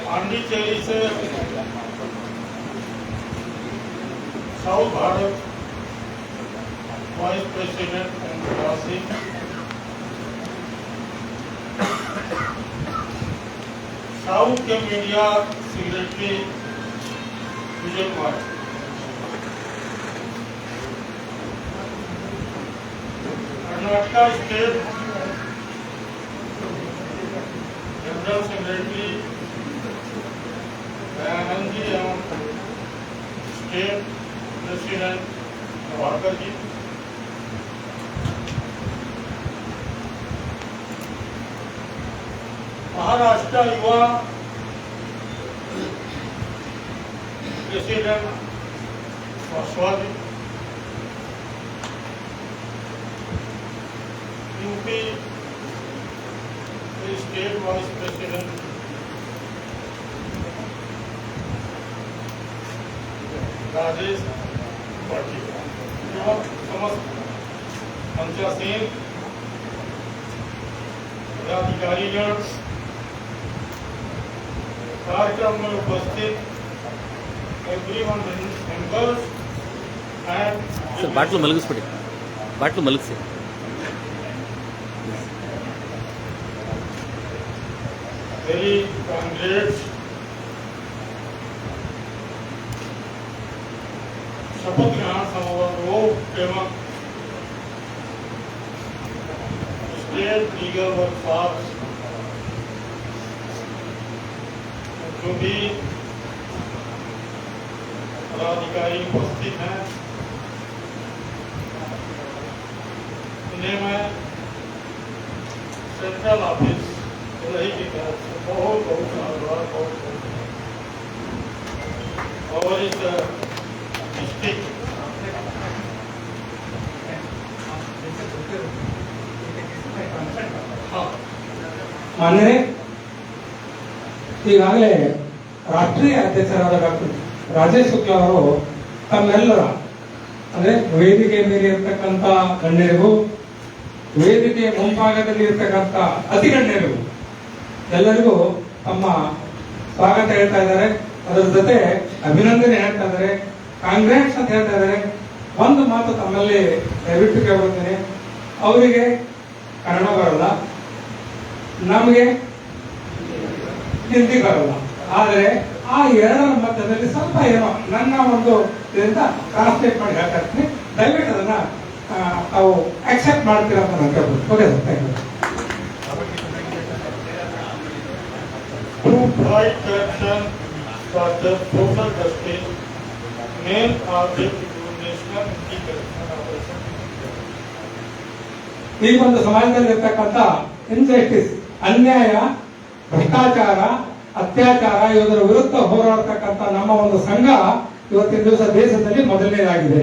पांडिचेरी से south Bharat vice president Om Prakash Singh, south के media secretary Vijay Kumar, Karnataka state general secretary Dayanand ji एवं स्टेट प्रेसिडेंट नवाकर जी, महाराष्ट्र युवा प्रेसिडेंट वासवादी, UP state vice president Rajesh Patil एवं समस्त पंचासीन पदाधिकारीगण, कार्यक्रम में उपस्थित एवरीवन मेंबर्स एंड सर बाटलो मलगिस पड़ी बाटलो मलग से वेरी कांग्रेट्स शपथ ग्रहण समारोह एवं स्टेट लीगल वर्कफोर्स जो भी पदाधिकारी उपस्थित हैं, इन्हें मैं सेंट्रल ऑफिस रही की तरफ से बहुत बहुत धन्यवाद और इस डिस्ट्रिक्ट ಮಾನ್ಯರೇ, ಈಗಾಗಲೇ ರಾಷ್ಟ್ರೀಯ ಅಧ್ಯಕ್ಷರಾದ ಡಾಕ್ಟರ್ ರಾಜೇಶ್ ಶುಕ್ಲಾ ಅವರು ತಮ್ಮೆಲ್ಲರ ಅಂದ್ರೆ ವೇದಿಕೆ ಮೇಲೆ ಇರ್ತಕ್ಕಂಥ ಗಣ್ಯರಿಗೂ ವೇದಿಕೆ ಮುಂಭಾಗದಲ್ಲಿ ಇರ್ತಕ್ಕಂಥ ಅತಿ ಗಣ್ಯರಿಗೂ ಎಲ್ಲರಿಗೂ ತಮ್ಮ ಸ್ವಾಗತ ಹೇಳ್ತಾ ಇದ್ದಾರೆ. ಅದರ ಜೊತೆ ಅಭಿನಂದನೆ ಹೇಳ್ತಾ ಇದ್ದಾರೆ, ಕಾಂಗ್ರೆಸ್ ಅಂತ ಹೇಳ್ತಾ ಇದ್ದಾರೆ. ಒಂದು ಮಾತು ತಮ್ಮಲ್ಲಿ ದಯವಿಟ್ಟು ಕೇಳ್ಕೊಳ್ತೇನೆ, ಅವರಿಗೆ ಕನ್ನಡ ಬರಲ್ಲ, ನಮಗೆ ಹಿಂದಿ ಬರಲ್ಲ. ಆದರೆ ಆ ಎರಡರ ಮಧ್ಯದಲ್ಲಿ ಸ್ವಲ್ಪ ಏನೋ ನನ್ನ ಒಂದು ಇದರಿಂದ ಟ್ರಾನ್ಸ್ಲೇಟ್ ಮಾಡಿ ಹೇಳ್ತಾ ಇರ್ತೀನಿ. ದಯವಿಟ್ಟು ಅದನ್ನ ತಾವು ಅಕ್ಸೆಪ್ಟ್ ಮಾಡ್ತೀರಾ ಅಂತ ನಾನು ಕೇಳ್ಬೋದು. Okay sir, thank you. To fight corruption for the social justice, main object to national anti-corruption operation. ಈ ಒಂದು ಸಮಾಜದಲ್ಲಿ ಇರ್ತಕ್ಕಂಥ ಇನ್ಜಸ್ಟಿಸ್, ಅನ್ಯಾಯ, ಭ್ರಷ್ಟಾಚಾರ, ಅತ್ಯಾಚಾರ ಇವರ ವಿರುದ್ಧ ಹೋರಾಡತಕ್ಕಂಥ ನಮ್ಮ ಒಂದು ಸಂಘ ಇವತ್ತಿನ ದಿವಸ ದೇಶದಲ್ಲಿ ಮೊದಲನೇದಾಗಿದೆ.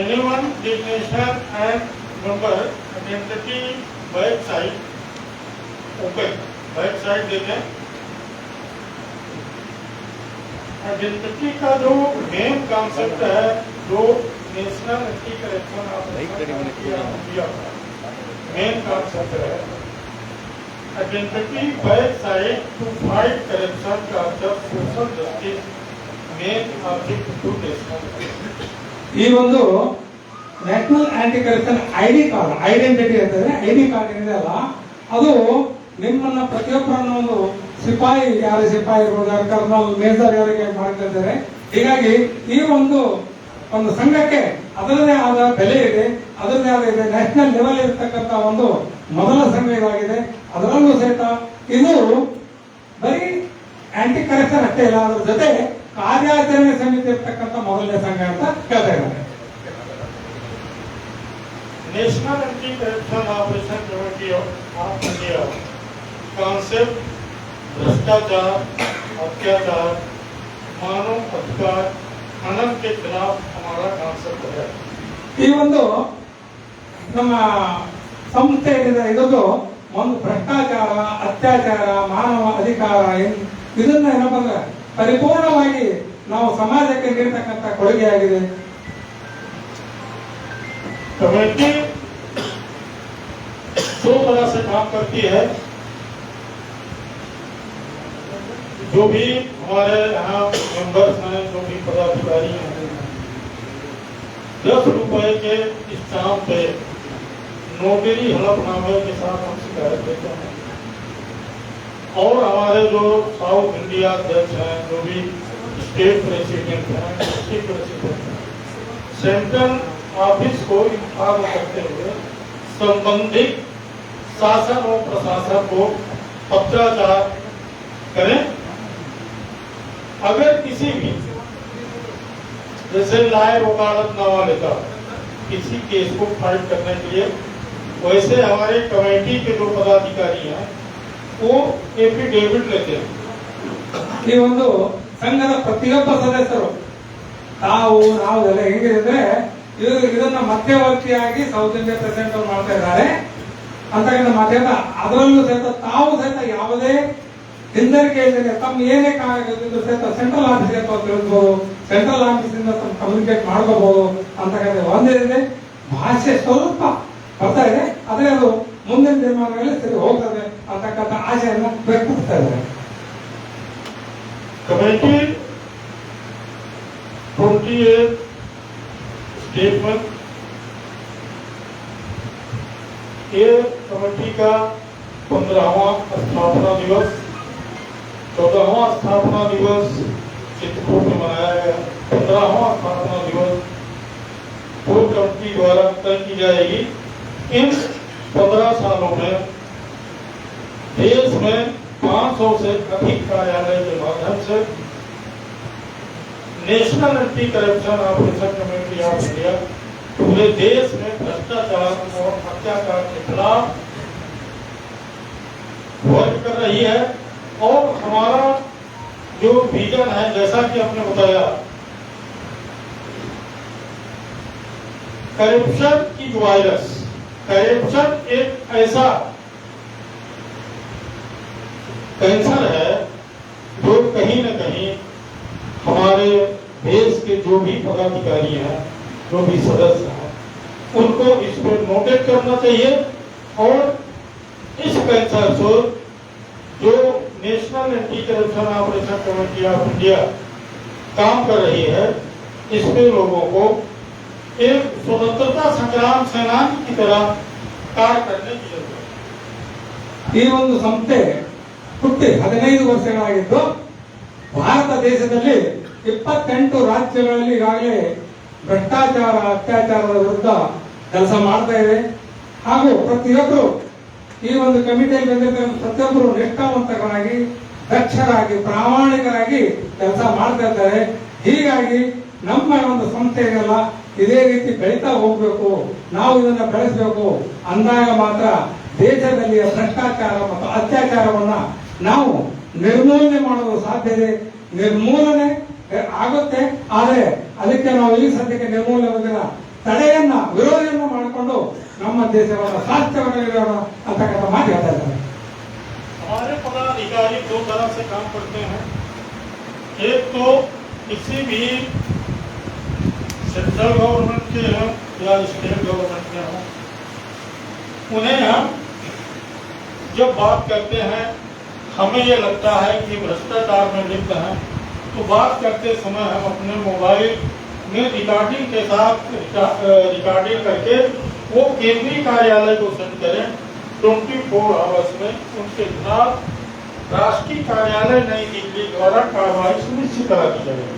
Anyone, dignitary and member identity website open. Website देखें, आइडेंटिटी का जो मेन कॉन्सेप्ट है, जो national anti corruption main concept है, identity website to fight corruption का social justice main object to national. ಈ ಒಂದು national anti corruption ID card, identity ಅಂತಂದ್ರೆ ಐಡಿ ಕಾರ್ಡ್ ಏನಿದೆಯಲ್ಲ, ಅದು ನಿಮ್ಮನ್ನ ಪ್ರತಿಯೊಬ್ಬರನ್ನ ಒಂದು ಸಿಪಾಯಿ, ಯಾರು ಸಿಪಾಯಿ ಇರ್ಬೋದು, ಯಾರು ಕರ್ನಲ್, ಮೇಜರ್ ಯಾರಿಗೆ ಮಾಡ್ತಾ ಇದ್ದಾರೆ. ಹೀಗಾಗಿ ಈ ಒಂದು ಸಂಘಕ್ಕೆ ಅದರದೇ ಆದ ಬೆಲೆ ಇದೆ, ಅದರದೇ ಆದ ಇದೆ. ನ್ಯಾಷನಲ್ ಲೆವೆಲ್ ಇರತಕ್ಕಂತ ಒಂದು ಮೊದಲ ಸಂಘ ಇದಾಗಿದೆ. ಅದರಲ್ಲೂ ಸಹಿತ ಇದು ಬರೀ ಆಂಟಿ ಕರಪ್ಷನ್ ಅಷ್ಟೇ ಇಲ್ಲ, ಅದರ ಜೊತೆ ಕಾರ್ಯಾಚರಣೆ ಸಮಿತಿ ಇರ್ತಕ್ಕಂಥ ಮೊದಲನೇ ಸಂಘ ಅಂತ ಹೇಳ್ತಾ ಇದ್ದಾರೆ. National anti corruption operation committee of India concept भ्रष्टाचार, अत्याचार, मानव अधिकार हनन के खिलाफ हमारा कॉन्सेप्ट है. ಈ ಒಂದು ನಮ್ಮ ಸಂಸ್ಥೆ ಏನಿದೆ ಇದರದ್ದು ಒಂದು ಭ್ರಷ್ಟಾಚಾರ, ಅತ್ಯಾಚಾರ, ಮಾನವ ಅಧಿಕಾರ ಇದನ್ನ ಏನಪ್ಪ ಅಂದ್ರೆ ಪರಿಪೂರ್ಣವಾಗಿ ನಾವು ಸಮಾಜಕ್ಕೆ ನೀಡತಕ್ಕಂಥ ಕೊಡುಗೆಯಾಗಿದೆ. कमेटी दो तरह से काम करती है. जो भी हमारे यहाँ मेंबर्स हैं, जो भी पदाधिकारी हैं, 10 रुपए के स्टाम्प पे नोटरी हलफनामे के साथ हम शिकायत देते हैं। और हमारे जो साउथ इंडिया अध्यक्ष हैं, जो भी स्टेट प्रेसिडेंट हैं, डिस्ट्रिक्ट प्रेसिडेंट हैं, सेंट्रल ऑफिस को इन्फॉर्म करते हुए संबंधित शासन और प्रशासन को पत्राचार करें। अगर किसी भी जैसे लाए वकालतनामा लेकर किसी केस को फाइट करने के लिए, वैसे हमारे कमेटी के जो पदाधिकारी हैं वो एफिडेविट लेते हैं। ಈ ಒಂದು ಸಂಘದ ಪ್ರತಿಯೊಬ್ಬ ಸದಸ್ಯರು ನಾವು ನಾವೆಲ್ಲ ಹೆಂಗಿದೆ ಅಂದ್ರೆ ಇದನ್ನ ಮಧ್ಯವರ್ತಿಯಾಗಿ ಸೌತ್ ಇಂಡಿಯಾ ಪ್ರೆಸಿಡೆಂಟ್ ಅವರು ಮಾಡ್ತಾ ಇದ್ದಾರೆ ಅಂತಕ್ಕಂಥ ಮಾಧ್ಯಮ. ಅದರಲ್ಲೂ ಸಹಿತ ತಾವು ಸಹಿತ ಯಾವುದೇ ಹಿಂದರಿಕೆ ಇಲ್ಲದೆ ತಮ್ಮ ಏನೇ ಕಾಗದಿದ್ರು ಸಹಿತ ಸೆಂಟ್ರಲ್ ಆಫೀಸ್ಗೆ ತಾವು ತಿಳಿಸಬಹುದು, ಸೆಂಟ್ರಲ್ ಆಫೀಸಿಂದ ತಮ್ಮ ಕಮ್ಯುನಿಕೇಟ್ ಮಾಡ್ಕೋಬಹುದು ಅಂತಕ್ಕಂಥ ಒಂದಿದೆ. ಭಾಷೆ ಸ್ವಲ್ಪ ಬರ್ತಾ ಇದೆ, ಆದ್ರೆ ಅದು ಮುಂದಿನ ದಿನಮಾನಗಳಲ್ಲಿ ಸರಿ ಹೋಗ್ತದೆ ಅಂತಕ್ಕಂಥ ಆಶೆಯನ್ನ ವ್ಯಕ್ತಪಡಿಸ್ತಾ ಇದ್ದಾರೆ. कमेटी 28 स्टेटमेंट, ये कमेटी का 15वां स्थापना दिवस, 14वां स्थापना दिवस चित्रकूट में मनाया गया। 15वां स्थापना दिवस पूर्व कमेटी द्वारा तय की जाएगी। इन 15 सालों में देश में 500 से अधिक कार्यालय के माध्यम से national anti corruption operation committee of India पूरे देश में भ्रष्टाचार और अत्याचार के खिलाफ वर्क कर रही है। और हमारा जो विजन है, जैसा कि आपने बताया, करप्शन की वायरस, करप्शन एक ऐसा कैंसर है जो कहीं न कहीं हमारे देश के जो भी पदाधिकारी हैं, जो भी सदस्य हैं, उनको इस पर नोटिस करना चाहिए। और इस कैंसर से जो national anti corruption operation committee of India काम कर रही है, इस पे लोगों को एक स्वतंत्रता संग्राम सेनानी की तरह कार्य करने की जरूरत है। ಈ ಒಂದು ಸಂಸ್ಥೆ ಹುಟ್ಟಿ 15 ವರ್ಷಗಳಾಗಿದ್ದು ಭಾರತ ದೇಶದಲ್ಲಿ 28 ರಾಜ್ಯಗಳಲ್ಲಿ ಈಗಾಗಲೇ ಭ್ರಷ್ಟಾಚಾರ ಅತ್ಯಾಚಾರದ ವಿರುದ್ಧ ಕೆಲಸ ಮಾಡ್ತಾ ಇದೆ. ಹಾಗೂ ಪ್ರತಿಯೊಬ್ಬರು ಈ ಒಂದು ಕಮಿಟಿಯಲ್ಲಿ ಬಂದಿರ್ತಕ್ಕಂಥ ಪ್ರತಿಯೊಬ್ಬರು ನಿಷ್ಠಾವಂತರಾಗಿ, ದಕ್ಷರಾಗಿ, ಪ್ರಾಮಾಣಿಕರಾಗಿ ಕೆಲಸ ಮಾಡ್ತಾ ಇದ್ದಾರೆ. ಹೀಗಾಗಿ ನಮ್ಮ ಒಂದು ಸಂಸ್ಥೆಗೆಲ್ಲ ಇದೇ ರೀತಿ ಬೆಳೀತಾ ಹೋಗ್ಬೇಕು, ನಾವು ಇದನ್ನ ಬೆಳೆಸಬೇಕು ಅಂದಾಗ ಮಾತ್ರ ದೇಶದಲ್ಲಿ ಭ್ರಷ್ಟಾಚಾರ ಮತ್ತು ಅತ್ಯಾಚಾರವನ್ನ ನಾವು ನಿರ್ಮೂಲನೆ ಮಾಡೋದು ಸಾಧ್ಯತೆ, ನಿರ್ಮೂಲನೆ ಆಗುತ್ತೆ. ಆದರೆ ಅದಕ್ಕೆ ನಾವು ಈ ಸದ್ಯಕ್ಕೆ ನಿರ್ಮೂಲನೆ ತಡೆಯನ್ನ, ವಿರೋಧವನ್ನು ಮಾಡಿಕೊಂಡು ನಮ್ಮ ದೇಶವನ್ನು ಸ್ವಾಸ್ಥ್ಯವಾಗಿರೋಣ ಅಂತಕ್ಕಂಥ ಮಾತು ಹೇಳ್ತಾ ಇದ್ದಾರೆ. हमारे पदाधिकारी 2 तरह से काम करते हैं। एक तो किसी भी सेंट्रल गवर्नमेंट के हैं या स्टेट गवर्नमेंट के हैं, उन्हें हम जब बात करते हैं, हमें ये लगता है कि भ्रष्टाचार में लिप्त हैं, तो बात करते समय हम अपने मोबाइल में रिकॉर्डिंग के साथ रिकॉर्डिंग करके वो केंद्रीय कार्यालय को सेंड करें। 24 आवर्स में उनके खिलाफ राष्ट्रीय कार्यालय नई दिल्ली द्वारा कार्रवाई सुनिश्चित करा दी जाएगी।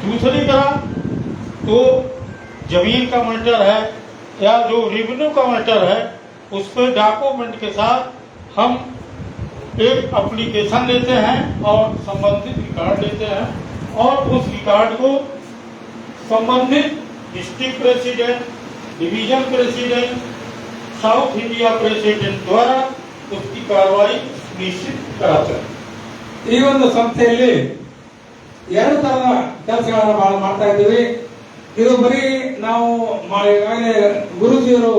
दूसरी तरह तो जमीन का मैटर है या जो रेवेन्यू का मैटर है, उस पर डॉक्यूमेंट के साथ हम एक एप्लीकेशन लेते हैं और संबंधित रिकॉर्ड लेते हैं, और उस रिकॉर्ड को संबंधित district president, division president, south India president द्वारा उसकी कार्रवाई सुनिश्चित कराते हैं। ಈ ಒಂದು ಸಂಸ್ಥೆಯಲ್ಲಿ 2 ತರದ ಕೆಲಸಗಳನ್ನ ಮಾಡ್ತಾ ಇದ್ದೀವಿ. ಇದು ಬರೀ ನಾವು ಈಗಾಗಲೇ ಗುರುಜಿಯವರು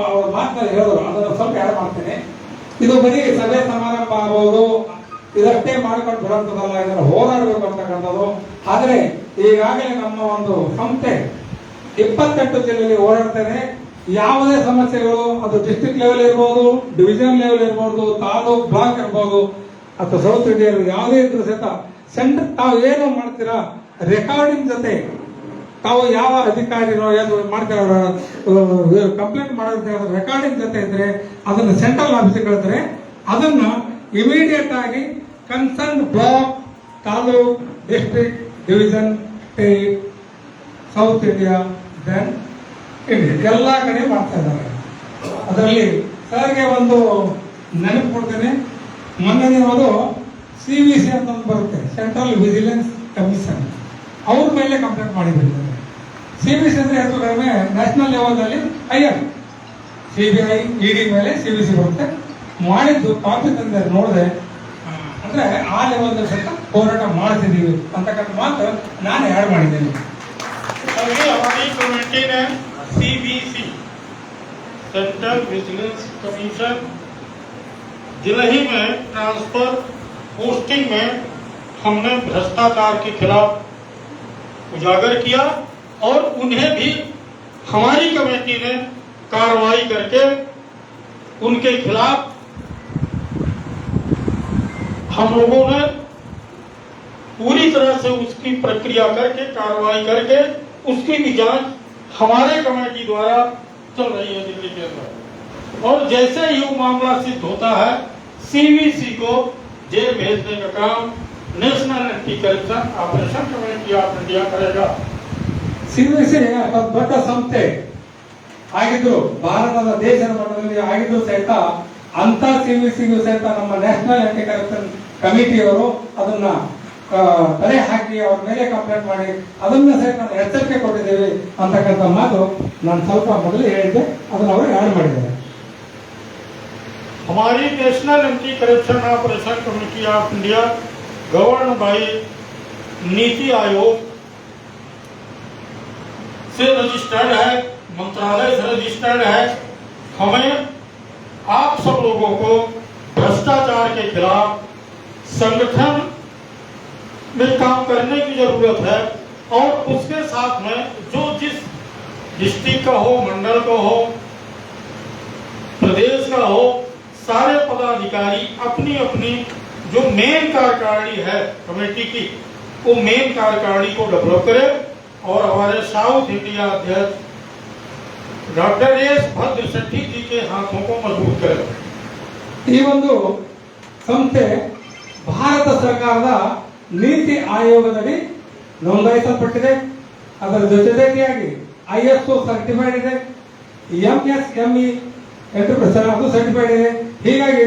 ಅವ್ರ ಮಾತನಾಡಿ ಹೇಳಿದ್ರು, ಅದನ್ನು ಸ್ವಲ್ಪ ಯಾರು ಮಾಡ್ತೇನೆ. ಇದು ಬರೀ ಸಭೆ ಸಮಾರಂಭ ಆಗಬಹುದು, ಇದಷ್ಟೇ ಮಾಡ್ಕೊಂಡು ಬಿಡುವಂತದಲ್ಲ, ಇದನ್ನು ಹೋರಾಡಬೇಕು ಅಂತಕ್ಕಂಥದ್ದು. ಆದ್ರೆ ಈಗಾಗಲೇ ನಮ್ಮ ಒಂದು ಸಂಸ್ಥೆ 28 ಜಿಲ್ಲೆಯಲ್ಲಿ ಓಡಾಡ್ತೇನೆ. ಯಾವುದೇ ಸಮಸ್ಯೆಗಳು, ಅದು ಡಿಸ್ಟ್ರಿಕ್ಟ್ ಲೆವೆಲ್ ಇರ್ಬೋದು, ಡಿವಿಷನ್ ಲೆವೆಲ್ ಇರ್ಬೋದು, ತಾಲೂಕ್ ಬ್ಲಾಕ್ ಇರ್ಬೋದು, ಅಥವಾ ಸೌತ್ ಇಂಡಿಯಾ ಯಾವುದೇ ಇದ್ರೂ ಸಹಿತ ಸೆಂಟ್ರಲ್ ತಾವು ಏನು ಮಾಡ್ತೀರಾ ರೆಕಾರ್ಡಿಂಗ್ ಜೊತೆ ತಾವು ಯಾವ ಅಧಿಕಾರಿನೋ ಏನು ಮಾಡ್ತೀರ ಕಂಪ್ಲೇಂಟ್ ಮಾಡೋದು ರೆಕಾರ್ಡಿಂಗ್ ಜೊತೆ ಇದ್ರೆ ಅದನ್ನು ಸೆಂಟ್ರಲ್ ಆಫೀಸಿಗೆ ಕಳಿದ್ರೆ ಅದನ್ನ ಇಮಿಡಿಯೇಟ್ ಆಗಿ concern block, taluk, district, division, state, south India, then India ಎಲ್ಲ ಕಡೆ ಮಾಡ್ತಾ ಇದ್ದಾರೆ. ಅದರಲ್ಲಿ ಸರ್ಗೆ ಒಂದು ನೆನಪು ಕೊಡ್ತೇನೆ. ಮೊನ್ನೆ ನೀವು ಅದು CVC ಅಂತ ಒಂದು ಬರುತ್ತೆ, ಸೆಂಟ್ರಲ್ ವಿಜಿಲೆನ್ಸ್ ಕಮಿಷನ್, ಅವ್ರ ಮೇಲೆ ಕಂಪ್ಲೇಂಟ್ ಮಾಡಿಬಿಡ್ತಾರೆ. CVC ಅಂದ್ರೆ ಹೆಚ್ಚು ಕಡಿಮೆ ನ್ಯಾಷನಲ್ ಲೆವೆಲ್ನಲ್ಲಿ ಹೈಯರ್, CBI, ED ಮೇಲೆ CVC ಬರುತ್ತೆ. ಮಾಡಿದ್ದು ಕಾಪಿ ತಂದೆ ನೋಡಿದೆ, ಅಂದ್ರೆ ಆ ಲೆವೆಲ್ ಸಹಿತ ಹೋರಾಟ ಮಾಡ್ತಿದ್ದೀವಿ ಅಂತಕ್ಕಂಥ ಮಾತು ನಾನು ಆ್ಯಡ್ ಮಾಡಿದ್ದೇನೆ. अभी हमारी कमेटी ने CVC central vigilance commission Delhi में ट्रांसफर पोस्टिंग में हमने भ्रष्टाचार के खिलाफ उजागर किया और उन्हें भी हमारी कमेटी ने कार्रवाई करके उनके खिलाफ हम लोगों ने पूरी तरह से उसकी प्रक्रिया करके कार्रवाई करके उसकी भी जांच हमारे कमेटी द्वारा चल रही है दिल्ली के अंदर। और जैसे ही वो मामला सिद्ध होता है CVC को जेल भेजने का काम national anti corruption operation committee of India करेगा। CVC ದೊಡ್ಡ ಸಂಸ್ಥೆ ಆಗಿದ್ರು, ಭಾರತದ ದೇಶದ ಮಟ್ಟದಲ್ಲಿ ಆಗಿದ್ರು ಸಹಿತ ಅಂತ CVCಗೂ ಸಹಿತ ನಮ್ಮ ನ್ಯಾಷನಲ್ ಆಂಟಿ ಕರಪ್ಷನ್ ಕಮಿಟಿಯವರು ಅದನ್ನ ತಡೆ ಹಾಕಿ ಅವ್ರ ಮೇಲೆ ಕಂಪ್ಲೇಂಟ್ ಮಾಡಿ ಅದನ್ನ ಸಹಿತ ನಾವು ಎಚ್ಚರಿಕೆ ಕೊಟ್ಟಿದ್ದೇವೆ ಅಂತಕ್ಕಂಥ ಮಾತು ನಾನು ಸ್ವಲ್ಪ ಮೊದಲು ಹೇಳಿದ್ದೆ, ಅದನ್ನ ಅವರು ಆ್ಯಡ್ ಮಾಡಿದ್ದಾರೆ. हमारी national anti corruption operation committee of India govern by NITI Aayog से रजिस्टर्ड है, मंत्रालय से रजिस्टर्ड है. हमें आप सब लोगों को भ्रष्टाचार के खिलाफ संगठन में काम करने की जरूरत है और उसके साथ में जो जिस डिस्ट्रिक्ट का हो, मंडल का हो, प्रदेश का हो, सारे पदाधिकारी अपनी अपनी जो मेन कार्यकारिणी है कमेटी की, वो मेन कार्यकारिणी को डेवलप करें और हमारे साउथ इंडिया अध्यक्ष डॉक्टर एस भद्र शेट्टी जी के हाथों को मजबूत करें. ಈ ಒಂದು ಸಂಸ್ಥೆ ಭಾರತ ಸರ್ಕಾರದ ನೀತಿ ಆಯೋಗದಡಿ ನೋಂದಾಯಿಸಲ್ಪಟ್ಟಿದೆ. ಅದರ ಜೊತೆಯಾಗಿ ISO ಸರ್ಟಿಫೈಡ್ ಇದೆ, MSME ಎಂಟರ್ಪ್ರೈಸ್ ಅದು ಸರ್ಟಿಫೈಡ್ ಇದೆ. ಹೀಗಾಗಿ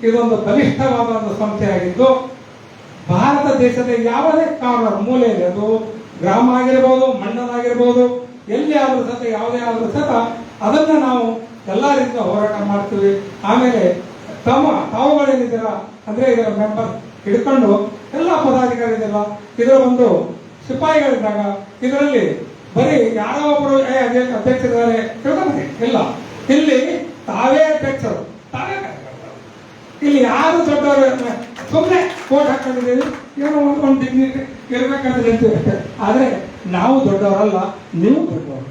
ಇದೊಂದು ಬಲಿಷ್ಠವಾದ ಒಂದು ಸಂಸ್ಥೆಯಾಗಿದ್ದು ಭಾರತ ದೇಶದ ಯಾವುದೇ ಕಾರ್ನರ್ ಮೂಲೆಯಲ್ಲಿ, ಅದು ಗ್ರಾಮ ಆಗಿರ್ಬೋದು, ಮಂಡಲ ಆಗಿರ್ಬೋದು, ಎಲ್ಲಿ ಆದ್ರೂ ಸತ ಯಾವುದೇ ಆದ್ರೂ ಸತ ಅದನ್ನ ನಾವು ಎಲ್ಲ ರೀತಿಯ ಹೋರಾಟ ಮಾಡ್ತೀವಿ. ಆಮೇಲೆ ತಾವುಗಳೇನಿದ್ದೀರ ಅಂದ್ರೆ ಇದರ ಮೆಂಬರ್ ಹಿಡ್ಕೊಂಡು ಎಲ್ಲ ಪದಾಧಿಕಾರಿಗಳಿಲ್ಲ, ಇದರ ಒಂದು ಸಿಪಾಯಿಗಳಿದ್ದಾಗ ಇದರಲ್ಲಿ ಬರೀ ಯಾರೋ ಒಬ್ಬರು ಅಧ್ಯಕ್ಷರಿದ್ದಾರೆ ತಿಳ್ಕೊಂಡ್ರೆ ಇಲ್ಲ, ಇಲ್ಲಿ ತಾವೇ ಅಧ್ಯಕ್ಷರು, ತಾವೇ ಕಾರ್ಯಕರ್ತರು. ಇಲ್ಲಿ ಯಾರು ದೊಡ್ಡವರು ಸುಮ್ಮನೆ ಕೋಟ್ ಹಾಕೊಂಡಿದ್ದೀವಿ, ಏನೋ ಒಂದು ಡಿಗ್ನಿಟಿ ಇರ್ಬೇಕಂತ ಹೇಳ್ತೀವಿ ಅಷ್ಟೇ. ಆದ್ರೆ ನಾವು ದೊಡ್ಡವರಲ್ಲ, ನೀವು ದೊಡ್ಡವರು.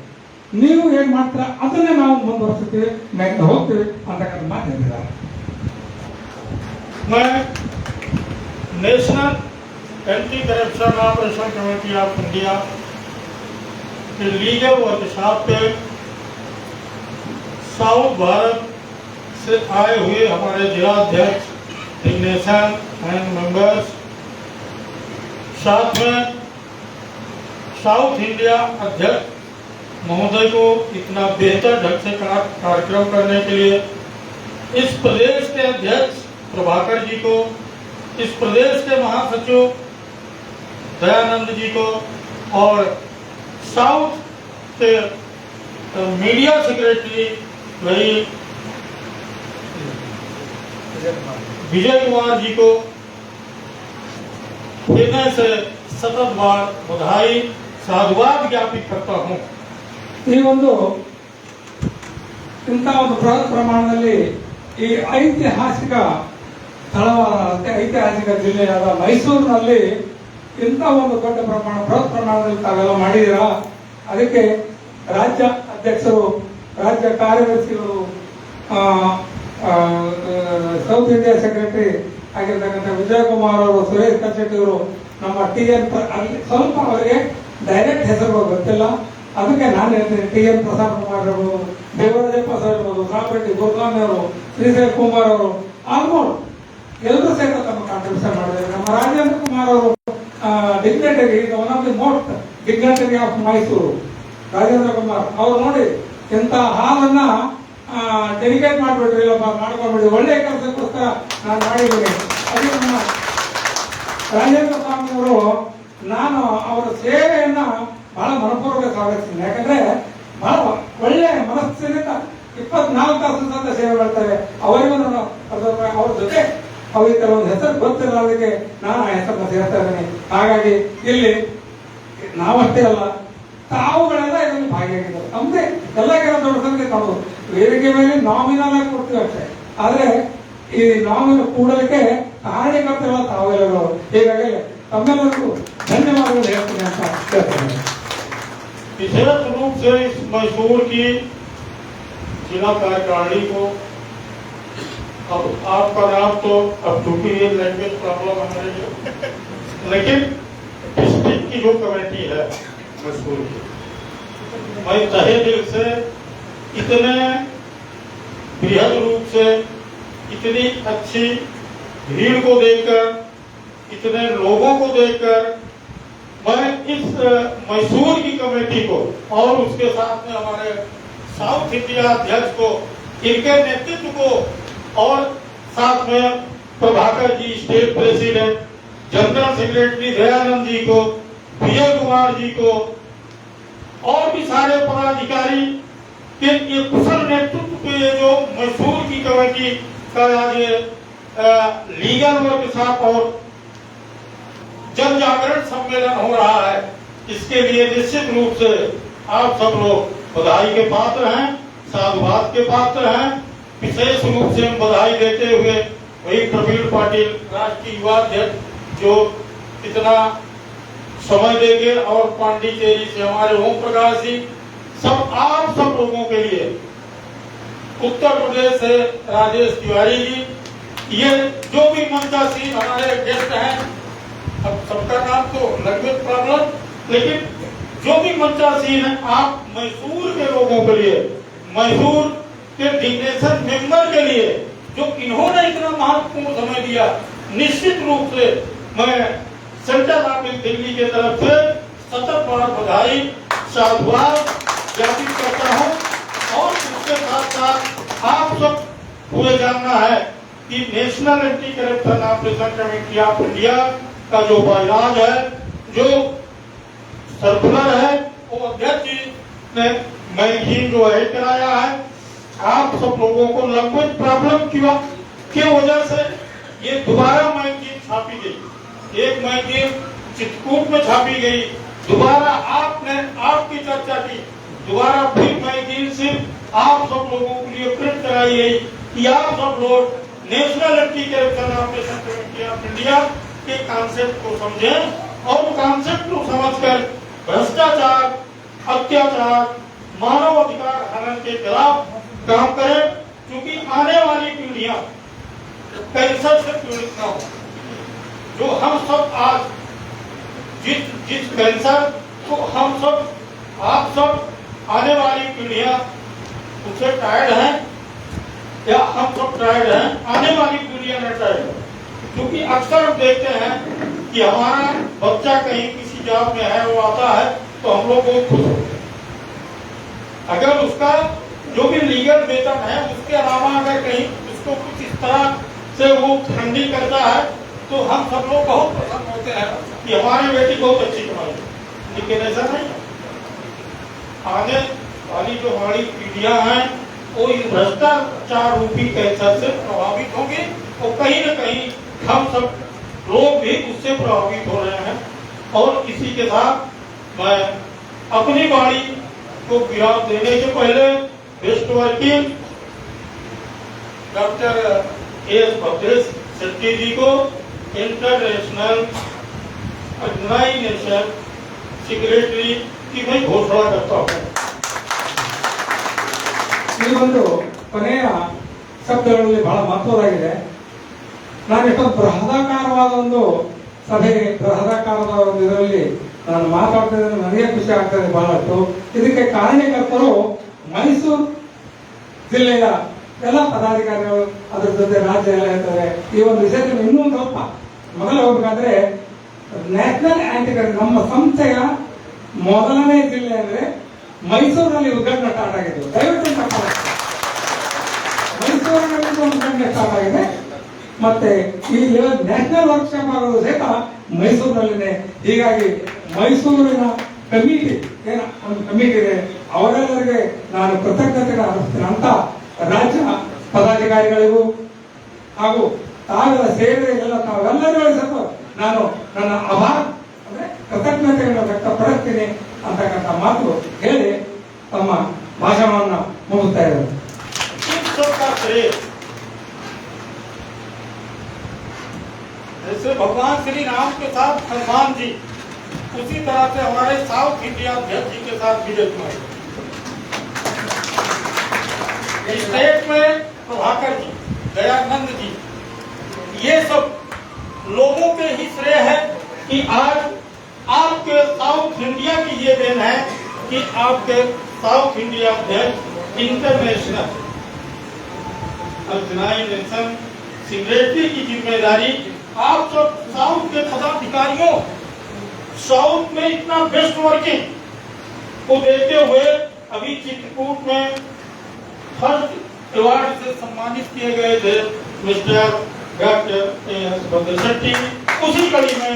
ನೀವು ಏನ್ ಮಾಡ್ತೀರಾ ಅದನ್ನೇ ನಾವು ಮುಂದುವರಿಸ್ತೀವಿ, ಮೇಲೆ ಹೋಗ್ತೀವಿ ಅಂತಕ್ಕಂಥ ಮಾತು ಹೇಳಿದ್ದಾರೆ. National anti corruption operation committee of India के लीगल वर्कशॉप पे साउथ भारत से आए हुए हमारे जिला अध्यक्ष, डिग्नेशन एंड मेंबर्स, साथ में साउथ इंडिया अध्यक्ष महोदय को इतना बेहतर ढंग से कार्यक्रम करने के लिए, इस प्रदेश के अध्यक्ष प्रभाकर जी को, इस प्रदेश के महासचिव दयानंद जी को और साउथ के मीडिया सेक्रेटरी भाई विजय कुमार जी को हृदय से सतत बार बधाई साधुवाद ज्ञापित करता हूँ. ಈ ಒಂದು ಇಂಥ ಒಂದು ಬೃಹತ್ ಪ್ರಮಾಣದಲ್ಲಿ ಈ ಐತಿಹಾಸಿಕ ಸ್ಥಳವಾದ ಐತಿಹಾಸಿಕ ಜಿಲ್ಲೆಯಾದ ಮೈಸೂರಿನಲ್ಲಿ ಇಂಥ ಒಂದು ದೊಡ್ಡ ಪ್ರಮಾಣ ಬೃಹತ್ ಪ್ರಮಾಣದಲ್ಲಿ ತಾವೆಲ್ಲ ಮಾಡಿದ್ದೀರಾ. ಅದಕ್ಕೆ ರಾಜ್ಯ ಅಧ್ಯಕ್ಷರು, ರಾಜ್ಯ ಕಾರ್ಯದರ್ಶಿಗಳು, ಸೌತ್ ಇಂಡಿಯಾ ಸೆಕ್ರೆಟರಿ ಆಗಿರ್ತಕ್ಕಂಥ ವಿಜಯ್ ಕುಮಾರ್ ಅವರು, ಸುರೇಶ್ ಕಚ್ಚೆಟ್ಟಿ ಅವರು, ನಮ್ಮ TN ಅಲ್ಲಿ ಸ್ವಲ್ಪ ಅವರಿಗೆ ಡೈರೆಕ್ಟ್ ಹೆಸರುಗಳು ಗೊತ್ತಿಲ್ಲ. ಅದಕ್ಕೆ ನಾನು ಹೇಳ್ತೀನಿ, TN ಪ್ರಸಾದ್ ಕುಮಾರ್ ಅವರು, ದೇವರಾಜಪ್ಪ ಸರ್ ಇರ್ಬೋದು, ಸಾಮರೆಡ್ಡಿ ಗುರುಸ್ವಾಮಿ ಅವರು, ಶ್ರೀಶೈಲ್ ಕುಮಾರ್ ಅವರು, ಆಲ್ಮೋಸ್ಟ್ ಎಲ್ಲರೂ ಸಹಿತ ತಮ್ಮ ಕಾಂಟ್ರಿಬ್ಯೂಷನ್ ಮಾಡಿದ್ದಾರೆ. ನಮ್ಮ ರಾಜೇಂದ್ರ ಕುಮಾರ್ ಅವರು dignitary, one of the most dignitary of Mysuru Rajendra Kumar ಅವರು. ನೋಡಿ ಎಂತ ಹಾಲನ್ನ ಡೆಲಿಗೇಟ್ ಮಾಡ್ಬಿಡ್ರಿ, ಮಾಡ್ಕೊಂಡ್ಬಿಡಿ, ಒಳ್ಳೆಯ ಕೆಲಸಕ್ಕೋಸ್ಕರ ನಾನು ಮಾಡಿದ್ದೀನಿ. ಅದಕ್ಕೆ ನಮ್ಮ ರಾಜೇಂದ್ರ ಸ್ವಾಮಿ ಅವರು, ನಾನು ಅವರ ಸೇವೆಯನ್ನ ಬಹಳ ಮನಪೂರ್ವಕ ಸ್ವಾಗತಿಸ್ತೀನಿ. ಯಾಕಂದ್ರೆ ಬಹಳ ಒಳ್ಳೆ ಮನಸ್ಸಿನಿಂದ 24 ತಾಸು ಸಹ ಸೇವೆ ಮಾಡ್ತಾರೆ. ಅವರಿಗೂ ನಾನು ಅವ್ರ ಜೊತೆ ಅವ್ರಿಗೆ ಕೆಲವೊಂದು ಹೆಸರು ಗೊತ್ತಿಲ್ಲ, ಅದಕ್ಕೆ ನಾನು ಆ ಹೆಸರನ್ನ ಸೇರ್ತಾ ಇದ್ದೇನೆ. ಹಾಗಾಗಿ ಇಲ್ಲಿ ನಾವಷ್ಟೇ ಅಲ್ಲ, ತಾವುಗಳೆಲ್ಲ ಇದರಲ್ಲಿ ಭಾಗಿಯಾಗಿದ್ದಾರೆ. ನಮ್ದೇ ಎಲ್ಲ ಕೆಲಸ ದೊಡ್ಡ ಸಂಖ್ಯೆ ತಾವು ವೇದಿಕೆ ಮೇಲೆ ನಾಮಿನಲ್ ಆಗಿ ಕೊಡ್ತೀವಿ ಅಷ್ಟೇ, ಆದ್ರೆ ಈ ನಾಮಿನಲ್ ಕೂಡಲಿಕ್ಕೆ ಕಾರ್ಯಕರ್ತರೆಲ್ಲ ತಾವೆಲ್ಲರೂ. ಹೀಗಾಗಿ ತಮ್ಮೆಲ್ಲರಿಗೂ ಧನ್ಯವಾದಗಳು ಹೇಳ್ತೀನಿ ಅಂತ ಹೇಳ್ತೇನೆ. विशेष रूप से इस मैसूर की जिला कार्यकारिणी को, अब आपका नाम तो अब चूंकि ये लैंग्वेज प्रॉब्लम है मेरे लिए, लेकिन डिस्ट्रिक्ट की जो कमेटी है मैसूर की, मैं तहे दिल से इतने बृहद रूप से इतनी अच्छी भीड़ को देखकर, इतने लोगों को देखकर, मैं इस मैसूर की कमेटी को और उसके साथ में हमारे साउथ इंडिया अध्यक्ष को, इनके नेतृत्व को, और साथ में Prabhakar ji state president, general secretary Dayanand ji को, विजय कुमार जी को, और भी सारे पदाधिकारी के ये कुशल नेतृत्व पे ये जो मैसूर की कमेटी का आज लीगल वर्क के साथ और जन जागरण सम्मेलन हो रहा है, इसके लिए निश्चित रूप से आप सब लोग बधाई के पात्र हैं, साधुवाद के पात्र हैं। विशेष रूप से हम बधाई देते हुए वही प्रवीण पाटिल राष्ट्रीय युवा अध्यक्ष जो इतना समय देंगे, और पांडिचेरी से हमारे ओम प्रकाश जी, सब आप सब लोगों के लिए, उत्तर प्रदेश से राजेश तिवारी जी, ये जो भी मंचासीन हमारे गेस्ट हैं, अब सबका नाम तो लैंग्वेज प्रॉब्लम, लेकिन जो भी मंचासीन है, आप मैसूर के लोगों के लिए, मैसूर के डिग्नेशन मेंबर के लिए जो इन्होंने इतना महत्वपूर्ण समय दिया, निश्चित रूप से मैं सेंट्रल ऑफिस दिल्ली की तरफ से सतत बार बधाई साधुवाद ज्ञापित करता हूँ। और उसके साथ साथ आप सब पूरे जानना है कि national anti corruption operation committee of India का जो बाइलाज है, जो सर्कुलर है, वो अध्यक्ष जी ने मैगजीन जो है कराया है। आप सब लोगों को लैंग्वेज प्रॉब्लम की वजह से ये दोबारा मैगजीन छापी गई, एक मैगजीन चित्रकूट में छापी गई, दोबारा आपने आपकी चर्चा की, दोबारा फिर मैगजीन सिर्फ आप सब लोगों के लिए प्रिंट कराई गई कि आप सब लोग national anti corruption operation committee of India के कॉन्सेप्ट को समझें, और कॉन्सेप्ट को समझकर भ्रष्टाचार, अत्याचार, मानव अधिकार हनन के खिलाफ काम करें, क्योंकि आने वाली पीढ़ियां कैंसर से पीड़ित न हो। जो हम सब आज जिस कैंसर को हम सब, आप सब, आने वाली पीढ़ियां उससे टायर्ड हैं, या हम सब टायर्ड हैं, आने वाली पीढ़ियां न टायर्ड है। क्योंकि अक्सर हम देखते हैं कि हमारा बच्चा कहीं किसी जॉब में है, वो आता है तो हम लोग बहुत खुश होते हैं। अगर उसका जो भी लीगल वेतन है उसके अलावा अगर कहीं उसको कुछ इस तरह से वो फंडिंग करता है तो हम सब लोग बहुत प्रसन्न होते हैं कि हमारी बेटी बहुत अच्छी कमाई है। लेकिन ऐसा नहीं है। आने वाली जो हमारी पीढ़ियां हैं वो इस भ्रष्टाचार रूपी कैंसर से प्रभावित होंगे, और कहीं न कहीं हम सब लोग भी उससे प्रभावित हो रहे हैं। और इसी के साथ मैं अपनी वाणी को विराम देने से पहले best working doctor S Bhadresh Shetty ji को इंटरनेशनल ऑर्गेनाइजेशन सेक्रेटरी की मैं घोषणा करता हूँ। ಈ ಒಂದು ಕೊನೆಯ ಶಬ್ದಗಳಲ್ಲಿ ಬಹಳ ಮಹತ್ವದಾಗಿದೆ. ನಾನು ಇಷ್ಟೊಂದು ಬೃಹದಾಕಾರವಾದ ಒಂದು ಸಭೆಗೆ ಬೃಹದಾಕಾರದ ಒಂದು ಇದರಲ್ಲಿ ನಾನು ಮಾತಾಡ್ತಿದ್ರೆ ನನಗೆ ಖುಷಿ ಆಗ್ತದೆ ಬಹಳಷ್ಟು. ಇದಕ್ಕೆ ಕಾರಣಕರ್ತರು ಮೈಸೂರು ಜಿಲ್ಲೆಯ ಎಲ್ಲ ಪದಾಧಿಕಾರಿಗಳು, ಅದರ ಜೊತೆ ರಾಜ್ಯ ಎಲ್ಲ ಇರ್ತಾರೆ. ಈ ಒಂದು ವಿಷಯದಲ್ಲಿ ಇನ್ನೂ ಸ್ವಲ್ಪ ಮೊದಲು ಹೋಗ್ಬೇಕಾದ್ರೆ ನ್ಯಾಷನಲ್ ಆಂಟಿ ಕರಪ್ಷನ್ ನಮ್ಮ ಸಂಸ್ಥೆಯ ಮೊದಲನೇ ಜಿಲ್ಲೆ ಅಂದ್ರೆ ಮೈಸೂರಿನಲ್ಲಿ ಉದ್ಘಾಟನೆ ಸ್ಟಾರ್ಟ್ ಆಗಿದ್ದು. ದಯವಿಟ್ಟು ಮೈಸೂರಿನಲ್ಲಿ ಉದ್ಘಾಟನೆ ಸ್ಟಾರ್ಟ್ ಆಗಿದೆ. ಮತ್ತೆ ಈ ನ್ಯಾಷನಲ್ ವರ್ಕ್ಶಾಪ್ ಆಗೋದು ಸಹಿತ ಮೈಸೂರಿನಲ್ಲಿದೆ. ಹೀಗಾಗಿ ಮೈಸೂರಿನ ಕಮಿಟಿ ಏನ ಒಂದು ಕಮಿಟಿ ಇದೆ, ಅವರೆಲ್ಲರಿಗೆ ನಾನು ಕೃತಜ್ಞತೆಗಳು ಅರ್ಪಿಸ್ತೇನೆ ಅಂತ ರಾಜ್ಯ ಪದಾಧಿಕಾರಿಗಳಿಗೂ ಹಾಗೂ ತಾವೆಲ್ಲ ಸೇರಿದ ಎಲ್ಲ ತಾವೆಲ್ಲರಿಗೂ ಸಹ ನಾನು ನನ್ನ ಆಭಾರ ಅಂದ್ರೆ ಕೃತಜ್ಞತೆಗಳನ್ನು ವ್ಯಕ್ತಪಡಿಸ್ತೀನಿ ಅಂತಕ್ಕಂಥ ಮಾತು ಹೇಳಿ ತಮ್ಮ ಭಾಷಣವನ್ನು ಮುಗಿಸ್ತಾ ಇದ್ದಾರೆ. जैसे भगवान श्री राम के साथ हनुमान जी, उसी तरह से हमारे साउथ इंडिया अध्यक्ष जी के साथ विजय कुमार, स्टेट में प्रभाकर जी, दयानंद जी, ये सब लोगों के ही श्रेय है कि आज आपके साउथ इंडिया की ये देन है कि आपके साउथ इंडिया अध्यक्ष इंटरनेशनल ऑर्गेनाइजेशन सिक्रेटरी की जिम्मेदारी आप सब साउथ के पदाधिकारियों, साउथ में इतना बेस्ट वर्किंग को देते हुए अभी चित्रकूट में फर्स्ट अवार्ड से सम्मानित किए गए थे मिस्टर डॉक्टर एस भद्रशेट्टी। उसी कड़ी में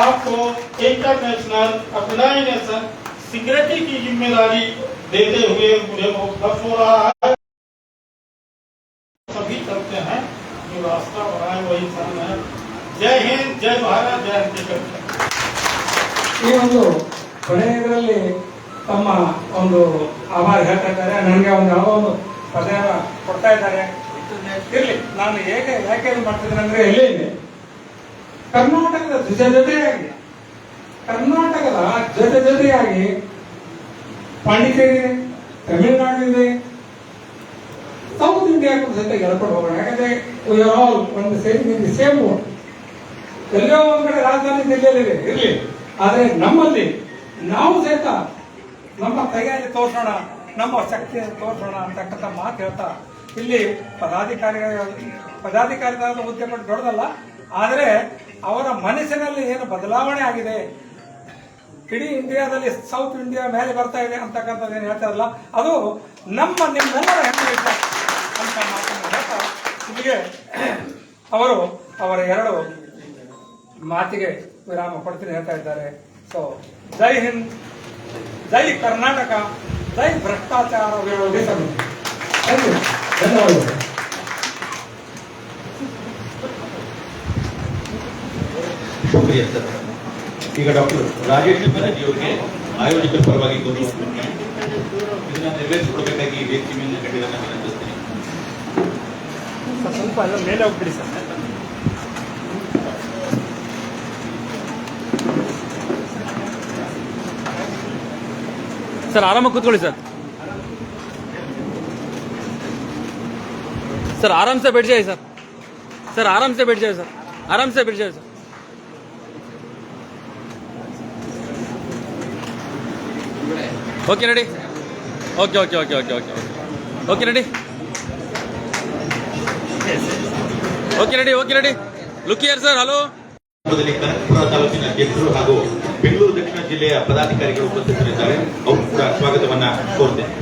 आपको इंटरनेशनल ऑर्गेनाइजेशन सिक्योरिटी की जिम्मेदारी देते हुए मुझे बहुत गर्व हो रहा है। सभी चलते हैं जो रास्ता बनाए वही इंसान है। जय हिंद, जय भारत, जय हिंद। ಈ ಒಂದು ಕೊನೆಯದರಲ್ಲಿ ತಮ್ಮ ಒಂದು ಆಭಾರ ಹೇಳ್ತಾ ಇದ್ದಾರೆ. ನನಗೆ ಒಂದು ಯಾವುದೋ ಒಂದು ಪದನ ಕೊಡ್ತಾ ಇದ್ದಾರೆ. ಇರ್ಲಿ, ನಾನು ಯಾಕೆ ಇದು ಮಾಡ್ತಿದ್ದೇನೆ ಅಂದ್ರೆ ಎಲ್ಲೇ ಇದೆ ಕರ್ನಾಟಕದ ಜೊತೆಯಾಗಿ ಪಾಂಡಿಚೇರಿ ಇದೆ, ತಮಿಳುನಾಡು ಇದೆ, ಸೌತ್ ಇಂಡಿಯಾಕ್ಕೂ ಸಹಿತ ಹೇಳ್ಕೊಂಡು ಹೋಗೋಣ. ಯಾಕಂದ್ರೆ ಒಂದು ಸೇಮ್ ಎಲ್ಲೋ ಒಂದ್ ಕಡೆ ರಾಜಧಾನಿ ಜಿಲ್ಲೆಯಲ್ಲಿದೆ ಇರ್ಲಿ, ಆದ್ರೆ ನಮ್ಮಲ್ಲಿ ನಾವು ಸಹಿತ ನಮ್ಮ ಕೈಯಲ್ಲಿ ತೋರ್ಸೋಣ, ನಮ್ಮ ಶಕ್ತಿಯನ್ನು ತೋರ್ಸೋಣ ಅಂತಕ್ಕಂಥ ಮಾತು ಹೇಳ್ತಾ ಇಲ್ಲಿ ಪದಾಧಿಕಾರಿಗಳ ಉದ್ಯಮ ದೊಡ್ಡದಲ್ಲ, ಆದರೆ ಅವರ ಮನಸ್ಸಿನಲ್ಲಿ ಏನು ಬದಲಾವಣೆ ಆಗಿದೆ, ಇಡೀ ಇಂಡಿಯಾದಲ್ಲಿ ಸೌತ್ ಇಂಡಿಯಾ ಮೇಲೆ ಬರ್ತಾ ಇದೆ ಅಂತಕ್ಕಂಥದ್ದು ಏನು ಹೇಳ್ತಾರಲ್ಲ, ಅದು ನಿಮ್ಮೆಲ್ಲರ ಹೆಮ್ಮೆ ಅಂತ ಮಾತನ್ನು ಹೇಳ್ತಾ ಇಲ್ಲಿಗೆ ಅವರ ಎರಡು ಮಾತಿಗೆ ವಿರಾಮ ಕೊಡ್ತೀನಿ ಹೇಳ್ತಾ ಇದ್ದಾರೆ. ಸೊ ಜೈ ಹಿಂದ್, ಜೈ ಕರ್ನಾಟಕ, ಜೈ ಭ್ರಷ್ಟಾಚಾರ ವಿರೋಧಿ ಸಮಿತಿ. ಧನ್ಯವಾದಗಳು. ಶುಕ್ರಿಯಾ ಸರ್. ಈಗ ಡಾಕ್ಟರ್ ರಾಜೇಶ್ ಬ್ಯಾನರ್ಜಿ ಅವರಿಗೆ ಆಯೋಜಕರ ಪರವಾಗಿ ಇದನ್ನ ನೆರವೇರಿಸಿಕೊಡಬೇಕಾಗಿ ವೇದಿಕೆ ಮೇಲೆ ಕಟ್ಟಿದ್ದನ್ನು ವಿನಂತಿಸ್ತೀನಿ. ಸ್ವಲ್ಪ ಮೇಲೆ ಹೋಗ್ಬಿಡಿ ಸರ್. सर आराम कूत्ಕೊಳ್ಳಿ सर. सर आराम से बैठ जाइए सर. सर आराम से बैठ जाइए सर. आराम से बैठ जाइए sir. Okay ready. Okay okay okay okay okay okay ready. Okay ready. Okay ready. Look here sir. Hello. Kanakapura ತಾಲೂಕಿನ ಅಧ್ಯಕ್ಷರು ಹಾಗೂ ಬೆಂಗಳೂರು ದಕ್ಷಿಣ ಜಿಲ್ಲೆಯ ಪದಾಧಿಕಾರಿಗಳು ಉಪಸ್ಥಿತರಿದ್ದಾರೆ. ಅವರು ಕೂಡ ಸ್ವಾಗತವನ್ನ ಕೋರ್ತೇನೆ.